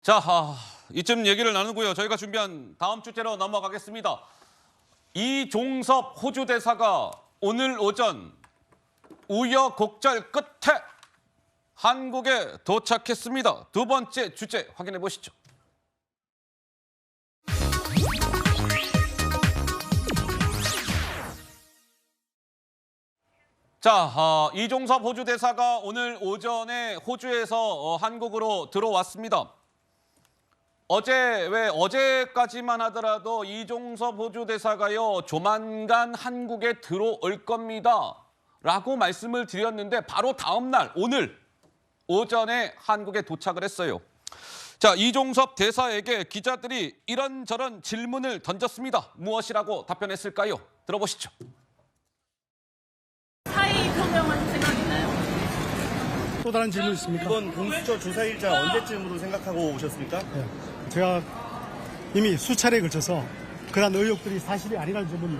자, 이쯤 얘기를 나누고요. 저희가 준비한 다음 주제로 넘어가겠습니다. 이종섭 호주 대사가 오늘 오전 우여곡절 끝에 한국에 도착했습니다. 두 번째 주제 확인해 보시죠. 자, 이종섭 호주 대사가 오늘 오전에 호주에서 한국으로 들어왔습니다. 어제까지만 하더라도 이종섭 호주 대사가요, 조만간 한국에 들어올 겁니다 라고 말씀을 드렸는데 바로 다음 날 오늘 오전에 한국에 도착을 했어요. 자, 이종섭 대사에게 기자들이 이런저런 질문을 던졌습니다. 무엇이라고 답변했을까요? 들어보시죠. 사의 표명한 생각 있나요? 또 다른 질문 있습니까? 이번 공수처 조사일자 언제쯤으로 생각하고 오셨습니까? 네. 제가 이미 수차례에 걸쳐서 그러한 의혹들이 사실이 아니라는 점을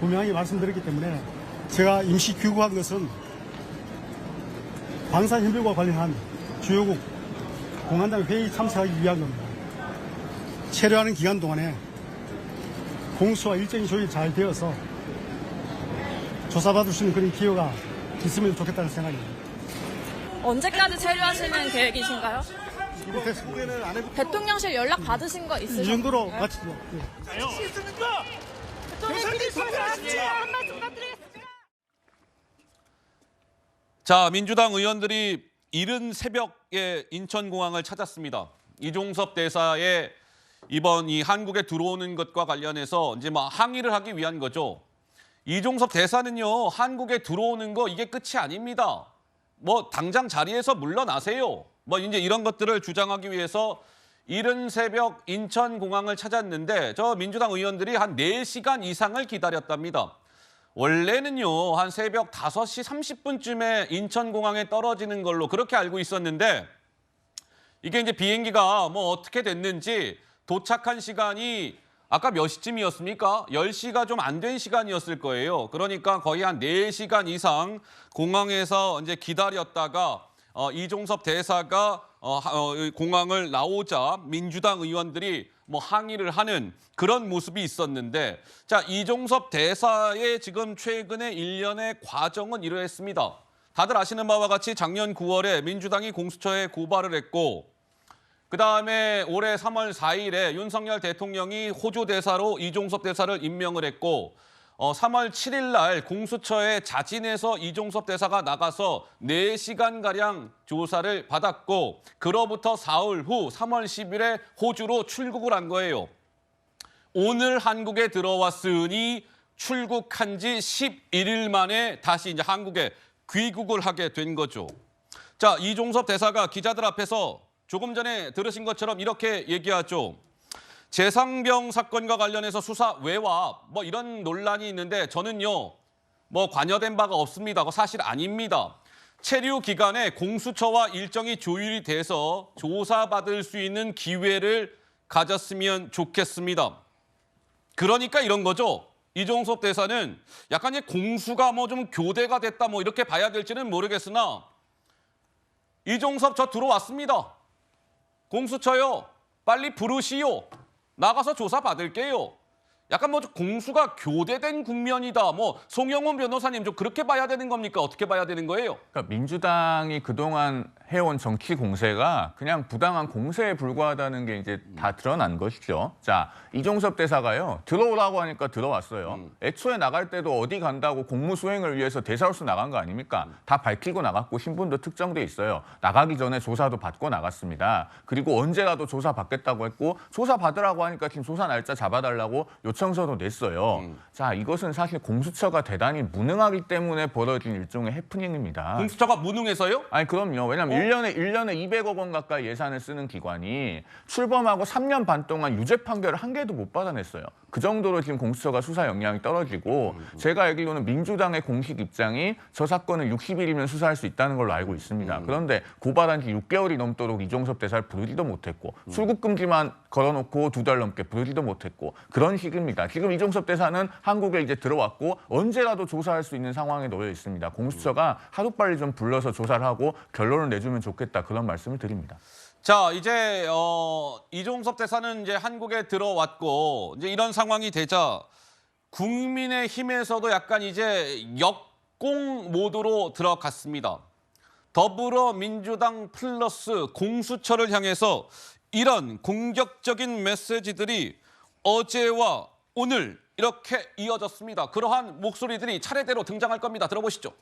분명히 말씀드렸기 때문에 제가 임시 귀국한 것은 방산협력과 관련한 주요국 공안당 회의 참석하기 위한 겁니다. 체류하는 기간 동안에 공수와 일정이 조율이 잘 되어서 조사받을 수 있는 그런 기회가 있으면 좋겠다는 생각입니다. 언제까지 체류하시는 계획이신가요? 이렇게 했습니다. 대통령실 연락 받으신 거 이 있으세요? 정도로 마치죠. 예. 한 말씀 부탁드리겠습니다. 자, 민주당 의원들이 이른 새벽에 인천공항을 찾았습니다. 이종섭 대사의 이번 이 한국에 들어오는 것과 관련해서 이제 항의를 하기 위한 거죠. 이종섭 대사는요, 한국에 들어오는 거 이게 끝이 아닙니다. 당장 자리에서 물러나세요. 이제 이런 것들을 주장하기 위해서 이른 새벽 인천공항을 찾았는데 저 민주당 의원들이 한 4시간 이상을 기다렸답니다. 원래는요, 한 새벽 5시 30분쯤에 인천공항에 떨어지는 걸로 그렇게 알고 있었는데 이게 이제 비행기가 어떻게 됐는지 도착한 시간이 아까 몇 시쯤이었습니까? 10시가 좀 안 된 시간이었을 거예요. 그러니까 거의 한 4시간 이상 공항에서 이제 기다렸다가 이종섭 대사가 공항을 나오자 민주당 의원들이 항의를 하는 그런 모습이 있었는데, 자, 이종섭 대사의 지금 최근의 일련의 과정은 이러했습니다. 다들 아시는 바와 같이 작년 9월에 민주당이 공수처에 고발을 했고, 그다음에 올해 3월 4일에 윤석열 대통령이 호주 대사로 이종섭 대사를 임명을 했고 3월 7일 날 공수처에 자진해서 이종섭 대사가 나가서 4시간가량 조사를 받았고 그로부터 사흘 후 3월 10일에 호주로 출국을 한 거예요. 오늘 한국에 들어왔으니 출국한 지 11일 만에 다시 이제 한국에 귀국을 하게 된 거죠. 자, 이종섭 대사가 기자들 앞에서 조금 전에 들으신 것처럼 이렇게 얘기하죠. 재상병 사건과 관련해서 수사 외와 이런 논란이 있는데 저는요, 관여된 바가 없습니다. 그거 사실 아닙니다. 체류 기간에 공수처와 일정이 조율이 돼서 조사받을 수 있는 기회를 가졌으면 좋겠습니다. 그러니까 이런 거죠. 이종섭 대사는 약간 이제 공수가 좀 교대가 됐다 이렇게 봐야 될지는 모르겠으나 이종섭 저 들어왔습니다. 공수처요, 빨리 부르시오. 나가서 조사 받을게요. 약간 공수가 교대된 국면이다. 송영훈 변호사님 좀 그렇게 봐야 되는 겁니까? 어떻게 봐야 되는 거예요? 그러니까 민주당이 그동안 해온 정치 공세가 그냥 부당한 공세에 불과하다는 게 이제 다 드러난 것이죠. 자, 이종섭 대사가요, 들어오라고 하니까 들어왔어요. 애초에 나갈 때도 어디 간다고 공무 수행을 위해서 대사로서 나간 거 아닙니까? 다 밝히고 나갔고 신분도 특정돼 있어요. 나가기 전에 조사도 받고 나갔습니다. 그리고 언제라도 조사 받겠다고 했고 조사 받으라고 하니까 지금 조사 날짜 잡아달라고 요청서도 냈어요. 자, 이것은 사실 공수처가 대단히 무능하기 때문에 벌어진 일종의 해프닝입니다. 공수처가 무능해서요? 아니, 그럼요. 왜냐하면 1년에 200억 원 가까이 예산을 쓰는 기관이 출범하고 3년 반 동안 유죄 판결을 한 개도 못 받아냈어요. 그 정도로 지금 공수처가 수사 역량이 떨어지고 제가 알기로는 민주당의 공식 입장이 저 사건을 60일이면 수사할 수 있다는 걸로 알고 있습니다. 그런데 고발한 지 6개월이 넘도록 이종섭 대사를 부르지도 못했고 출국 금지만 걸어놓고 2달 넘게 부르지도 못했고 그런 식입니다. 지금 이종섭 대사는 한국에 이제 들어왔고 언제라도 조사할 수 있는 상황에 놓여 있습니다. 공수처가 하루빨리 좀 불러서 조사를 하고 결론을 내주면 좋겠다, 그런 말씀을 드립니다. 자, 이제 이종섭 대사는 이제 한국에 들어왔고 이제 이런 상황이 되자 국민의힘에서도 약간 이제 역공 모드로 들어갔습니다. 더불어민주당 플러스 공수처를 향해서 이런 공격적인 메시지들이 어제와 오늘 이렇게 이어졌습니다. 그러한 목소리들이 차례대로 등장할 겁니다. 들어보시죠.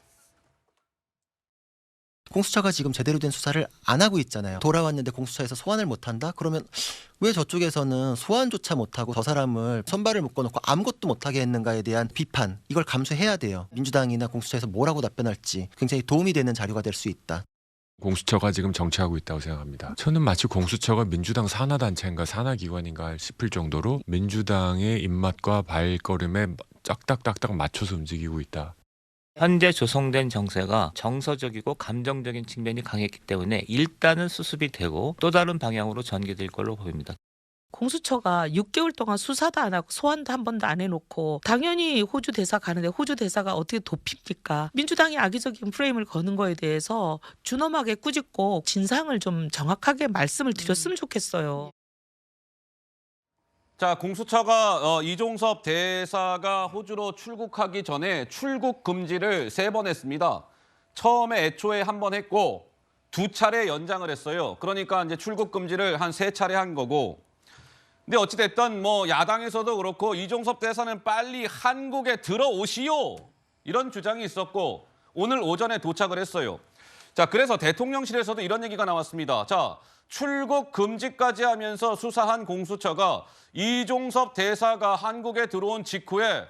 공수처가 지금 제대로 된 수사를 안 하고 있잖아요. 돌아왔는데 공수처에서 소환을 못한다? 그러면 왜 저쪽에서는 소환조차 못하고 저 사람을 선발을 묶어놓고 아무것도 못하게 했는가에 대한 비판, 이걸 감수해야 돼요. 민주당이나 공수처에서 뭐라고 답변할지 굉장히 도움이 되는 자료가 될 수 있다. 공수처가 지금 정치하고 있다고 생각합니다. 저는 마치 공수처가 민주당 산하단체인가 산하기관인가 싶을 정도로 민주당의 입맛과 발걸음에 딱딱딱딱 맞춰서 움직이고 있다. 현재 조성된 정세가 정서적이고 감정적인 측면이 강했기 때문에 일단은 수습이 되고 또 다른 방향으로 전개될 걸로 보입니다. 공수처가 6개월 동안 수사도 안 하고 소환도 한 번도 안 해놓고 당연히 호주 대사 가는데 호주 대사가 어떻게 돕힙니까? 민주당이 악의적인 프레임을 거는 거에 대해서 준엄하게 꾸짖고 진상을 좀 정확하게 말씀을 드렸으면 좋겠어요. 자, 공수처가 이종섭 대사가 호주로 출국하기 전에 출국 금지를 3번 했습니다. 처음에 애초에 1번 했고 2차례 연장을 했어요. 그러니까 이제 출국 금지를 한 3차례 한 거고. 근데 어찌됐든 뭐 야당에서도 그렇고 이종섭 대사는 빨리 한국에 들어오시오, 이런 주장이 있었고 오늘 오전에 도착을 했어요. 자, 그래서 대통령실에서도 이런 얘기가 나왔습니다. 자, 출국 금지까지 하면서 수사한 공수처가 이종섭 대사가 한국에 들어온 직후에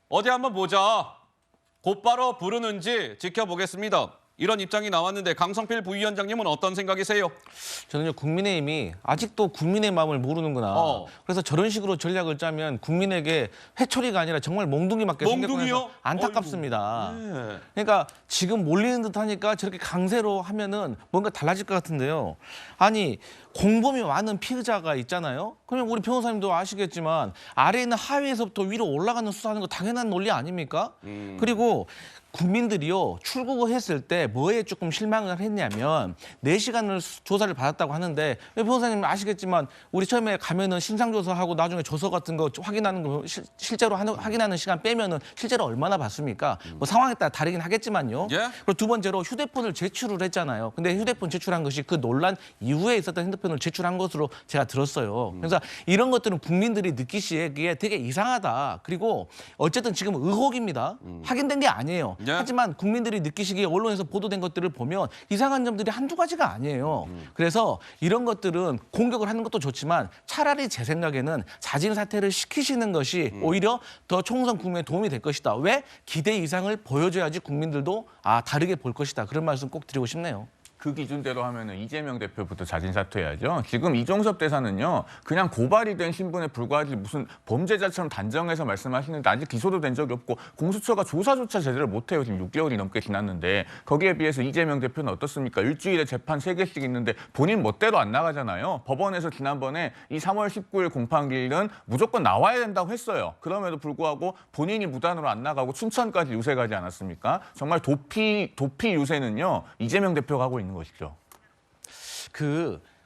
어디 한번 보자, 곧바로 부르는지 지켜보겠습니다. 이런 입장이 나왔는데 강성필 부위원장님은 어떤 생각이세요? 저는요, 국민의힘이 아직도 국민의 마음을 모르는구나. 그래서 저런 식으로 전략을 짜면 국민에게 회초리가 아니라 정말 몽둥이 맞게 생겼구나. 안타깝습니다. 네. 그러니까 지금 몰리는 듯 하니까 저렇게 강세로 하면은 뭔가 달라질 것 같은데요. 아니, 공범이 많은 피의자가 있잖아요. 그러면 우리 변호사님도 아시겠지만 아래에 있는 하위에서부터 위로 올라가는 수사하는 거 당연한 논리 아닙니까? 그리고 국민들이요, 출국을 했을 때 뭐에 조금 실망을 했냐면 4시간을 조사를 받았다고 하는데, 변호사님 아시겠지만 우리 처음에 가면은 신상조사하고 나중에 조서 같은 거 확인하는 거 실제로 확인하는 시간 빼면은 실제로 얼마나 받습니까? 뭐 상황에 따라 다르긴 하겠지만요. 예? 그리고 두 번째로 휴대폰을 제출을 했잖아요. 근데 휴대폰 제출한 것이 그 논란 이후에 있었던 핸드폰을 제출한 것으로 제가 들었어요. 그래서 이런 것들은 국민들이 느끼시기에 되게 이상하다. 그리고 어쨌든 지금 의혹입니다. 확인된 게 아니에요. 예? 하지만 국민들이 느끼시기에 언론에서 보도된 것들을 보면 이상한 점들이 한두 가지가 아니에요. 그래서 이런 것들은 공격을 하는 것도 좋지만 차라리 제 생각에는 자진 사퇴를 시키시는 것이 오히려 더 총선 국면에 도움이 될 것이다. 왜? 기대 이상을 보여줘야지 국민들도 다르게 볼 것이다. 그런 말씀 꼭 드리고 싶네요. 그 기준대로 하면은 이재명 대표부터 자진 사퇴해야죠. 지금 이종섭 대사는요, 그냥 고발이 된 신분에 불과하지 무슨 범죄자처럼 단정해서 말씀하시는데 아직 기소도 된 적이 없고 공수처가 조사조차 제대로 못해요. 지금 6개월이 넘게 지났는데 거기에 비해서 이재명 대표는 어떻습니까? 일주일에 재판 3개씩 있는데 본인 멋대로 안 나가잖아요. 법원에서 지난번에 이 3월 19일 공판기일은 무조건 나와야 된다고 했어요. 그럼에도 불구하고 본인이 무단으로 안 나가고 춘천까지 유세 가지 않았습니까? 정말 도피 유세는요, 이재명 대표가 하고 있는 것이죠.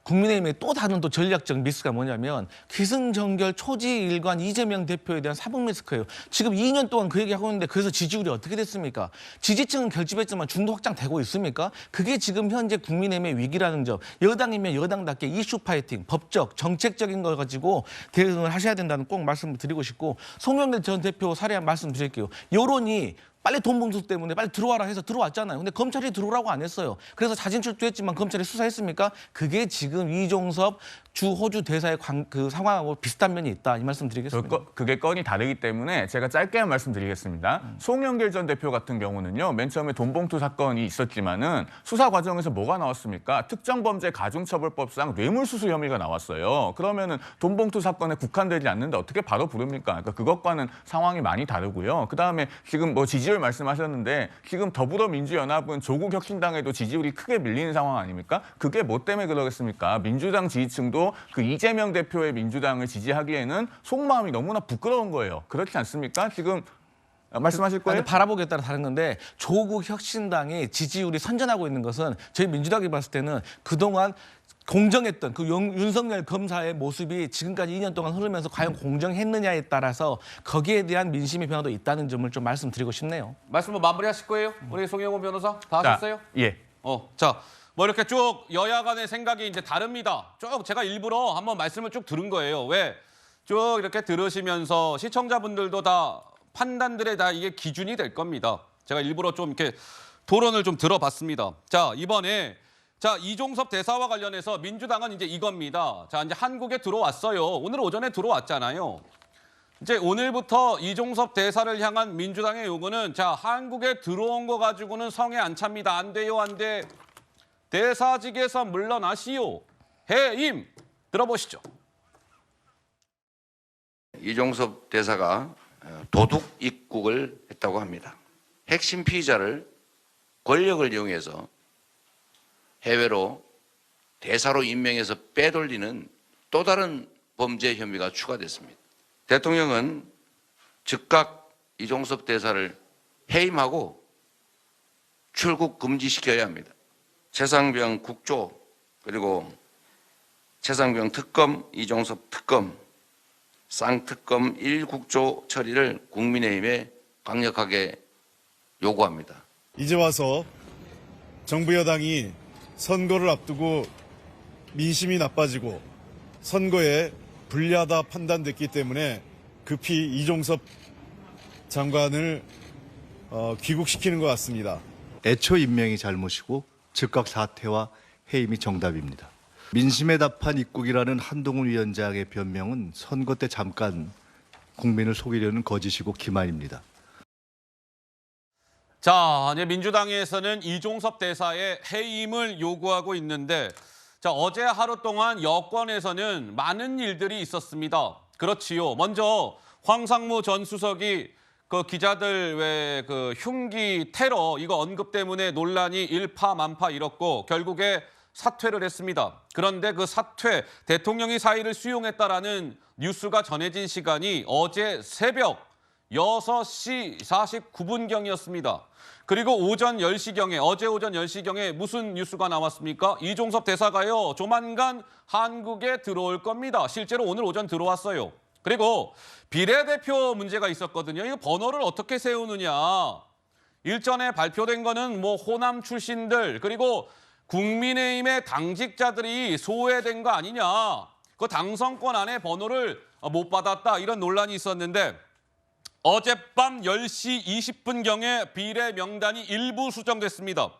국민의힘의 또 다른 또 전략적 미스가 뭐냐면 기승전결 초지일관 이재명 대표에 대한 사법 리스크예요. 지금 2년 동안 그 얘기하고 있는데 그래서 지지율이 어떻게 됐습니까? 지지층은 결집했지만 중도 확장되고 있습니까? 그게 지금 현재 국민의힘의 위기라는 점. 여당이면 여당답게 이슈 파이팅, 법적, 정책적인 걸 가지고 대응을 하셔야 된다는 꼭 말씀을 드리고 싶고, 송영길 전 대표 사례 한 말씀 드릴게요. 여론이 빨리 돈 봉투 때문에 빨리 들어와라 해서 들어왔잖아요. 근데 검찰이 들어오라고 안 했어요. 그래서 자진 출두했지만 검찰이 수사했습니까? 그게 지금 이종섭 주 호주 대사의 그 상황하고 비슷한 면이 있다. 이 말씀 드리겠습니다. 그게 건이 다르기 때문에 제가 짧게 한 말씀 드리겠습니다. 송영길 전 대표 같은 경우는요, 맨 처음에 돈봉투 사건이 있었지만은 수사 과정에서 뭐가 나왔습니까? 특정범죄 가중처벌법상 뇌물수수 혐의가 나왔어요. 그러면은 돈봉투 사건에 국한되지 않는데 어떻게 바로 부릅니까? 그러니까 그것과는 상황이 많이 다르고요. 그다음에 지금 뭐 지지율 말씀하셨는데 지금 더불어민주연합은 조국 혁신당에도 지지율이 크게 밀리는 상황 아닙니까? 그게 뭐 때문에 그러겠습니까? 민주당 지지층도 그 이재명 대표의 민주당을 지지하기에는 속마음이 너무나 부끄러운 거예요. 그렇지 않습니까? 지금 말씀하실 거예요? 바라보기에 따라 다른 건데 조국 혁신당의 지지율이 선전하고 있는 것은 저희 민주당이 봤을 때는 그동안 공정했던 그 윤석열 검사의 모습이 지금까지 2년 동안 흐르면서 과연 공정했느냐에 따라서 거기에 대한 민심의 변화도 있다는 점을 좀 말씀드리고 싶네요. 말씀 뭐 마무리하실 거예요? 우리 송영호 변호사 다 하셨어요? 예. 자, 뭐 이렇게 쭉 여야 간의 생각이 이제 다릅니다. 쭉 제가 일부러 한번 말씀을 쭉 들은 거예요. 왜? 쭉 이렇게 들으시면서 시청자분들도 다 판단들에 다 이게 기준이 될 겁니다. 제가 일부러 좀 이렇게 토론을 좀 들어봤습니다. 자, 이번에 이종섭 대사와 관련해서 민주당은 이제 이겁니다. 자, 이제 한국에 들어왔어요. 오늘 오전에 들어왔잖아요. 이제 오늘부터 이종섭 대사를 향한 민주당의 요구는 한국에 들어온 거 가지고는 성에 안 찹니다. 안 돼요, 안 돼. 대사직에서 물러나시오. 해임. 들어보시죠. 이종섭 대사가 도둑 입국을 했다고 합니다. 핵심 피의자를 권력을 이용해서 해외로 대사로 임명해서 빼돌리는 또 다른 범죄 혐의가 추가됐습니다. 대통령은 즉각 이종섭 대사를 해임하고 출국 금지시켜야 합니다. 최상병 국조 그리고 최상병 특검, 이종섭 특검, 쌍특검 1국조 처리를 국민의힘에 강력하게 요구합니다. 이제 와서 정부 여당이 선거를 앞두고 민심이 나빠지고 선거에 불리하다 판단됐기 때문에 급히 이종섭 장관을 귀국시키는 것 같습니다. 애초 임명이 잘못이고 즉각 사퇴와 해임이 정답입니다. 민심에 답한 입국이라는 한동훈 위원장의 변명은 선거 때 잠깐 국민을 속이려는 거짓이고 기만입니다. 자, 이제 민주당에서는 이종섭 대사의 해임을 요구하고 있는데 어제 하루 동안 여권에서는 많은 일들이 있었습니다. 그렇지요. 먼저 황상무 전 수석이 그 기자들 왜 그 흉기 테러 이거 언급 때문에 논란이 일파만파 일었고 결국에 사퇴를 했습니다. 그런데 그 사퇴, 대통령이 사의를 수용했다라는 뉴스가 전해진 시간이 어제 새벽 6시 49분경이었습니다. 그리고 오전 10시경에, 어제 오전 10시경에 무슨 뉴스가 나왔습니까? 이종섭 대사가요, 조만간 한국에 들어올 겁니다. 실제로 오늘 오전 들어왔어요. 그리고 비례대표 문제가 있었거든요. 이 번호를 어떻게 세우느냐. 일전에 발표된 거는 뭐 호남 출신들, 그리고 국민의힘의 당직자들이 소외된 거 아니냐. 그 당선권 안에 번호를 못 받았다. 이런 논란이 있었는데 어젯밤 10시 20분경에 비례 명단이 일부 수정됐습니다.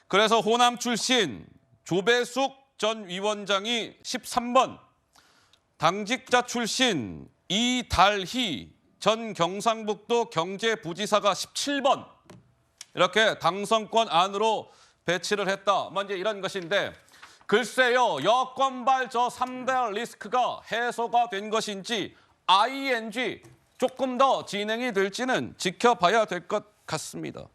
그래서 호남 출신 조배숙 전 위원장이 13번, 당직자 출신 이달희 전 경상북도 경제부지사가 17번 이렇게 당선권 안으로 배치를 했다. 이제 이런 것인데 글쎄요. 여권발 3대 리스크가 해소가 된 것인지 ING 조금 더 진행이 될지는 지켜봐야 될 것 같습니다.